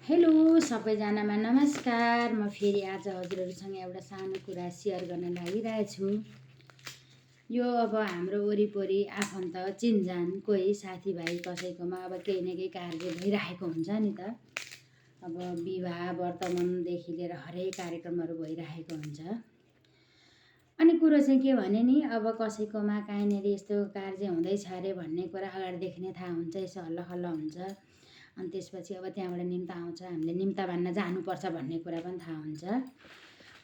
Hello सबैजनामा नमस्कार। म फेरि आज हजुरहरूसँग एउटा सानो कुरा सेयर गर्न लागिरहेछु। यो अब हाम्रो वरिपरि आफन्त चिनजान कोही साथीभाइ कसैकोमा अब केही न केही कार्य भइरहेको हुन्छ नि त। अब विवाह वर्तमानदेखि लिएर हरेक कार्यक्रमहरू भइरहेको हुन्छ। अनि कुरो चाहिँ के भने नि, अब कसैकोमा कहीँनिर यस्तो कार्य हुँदैछ अरे भन्ने कुरा अगाडिदेखि नै थाहा हुन्छ, यसो हल्ला खल्ला हुन्छ। अनि त्यसपछि अब त्यहाँबाट निम्ता आउँछ, हामीले निम्ता बाँड्न जानुपर्छ भन्ने कुरा पनि थाहा हुन्छ।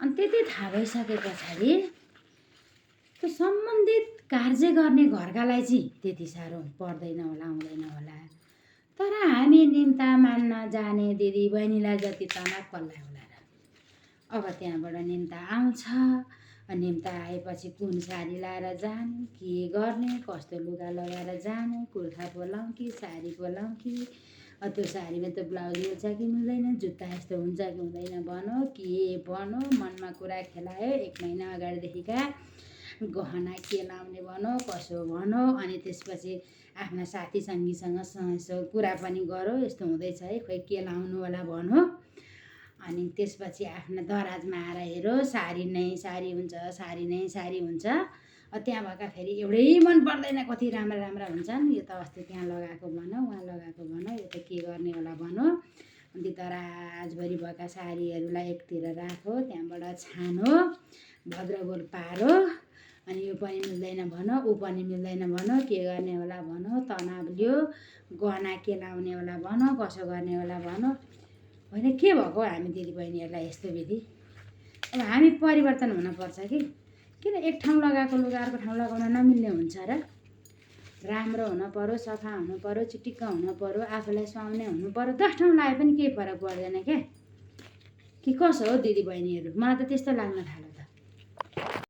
अनि त्यति थाहा भइसके पछाडि त्यो सम्बन्धित कार्य गर्ने घरकालाई चाहिँ त्यति साह्रो पर्दैन होला, आउँदैन होला। तर हामी निम्ता मान्न जाने दिदी बहिनीलाई जति तनाव कसलाई होला र। अब त्यहाँबाट निम्ता आउँछ, निम्ता आएपछि कुन साडी लाएर जाने, के गर्ने, कस्तो लुगा लगाएर जाने, कुर्ता पोलाउँ कि साडी पोलाउँ कि, त्यो साडीमा त ब्लाउज मिल्छ कि मिल्दैन, जुत्ता यस्तो हुन्छ कि हुँदैन भनौँ, के भनौँ, मनमा कुरा खेलायो। 1 महिना अगाडिदेखिका गहना के लाउने भनौँ, कसो भनौँ। अनि त्यसपछि आफ्ना साथी सङ्गीसँग यसो कुरा पनि गरौँ, यस्तो हुँदैछ है, खोइ के लाउनु होला भनौँ। अनि त्यसपछि आफ्ना दराजमा आएर हेरौँ, साडी नै साडी हुन्छ, साडी नै साडी हुन्छ। त्यहाँ भएका फेरि एउटै मन पर्दैन, कति राम्रा राम्रा हुन्छन्। यो त अस्ति त्यहाँ लगाएको भनौँ, उहाँ लगाएको भनौँ, यो त के गर्ने होला भनौँ। अनि दराजभरि भएका साडीहरूलाई एकतिर राखो, त्यहाँबाट छानो, भद्रगोल पारो। अनि यो पनि मिल्दैन भनौँ, ऊ पनि मिल्दैन भनौँ, के गर्ने होला भनौँ, तनाव लियो, गहना के लाउने होला भनौँ, कसो गर्ने होला भनौँ। होइन के भएको हामी दिदीबहिनीहरूलाई यस्तो विधि। अब हामी परिवर्तन हुनुपर्छ कि किन एक ठाउँ लगाएको लुगा अर्को ठाउँ लगाउन नमिल्ने हुन्छ र। राम्रो हुनु पऱ्यो, सफा हुनु पऱ्यो, चिटिक्क हुनु पऱ्यो, आफूलाई सुहाउने हुनु पऱ्यो। 10 ठाउँ लगाए पनि केही फरक पर्दैन क्या। कि कसो हो दिदीबहिनीहरू, मलाई त त्यस्तो लाग्न थाल्यो।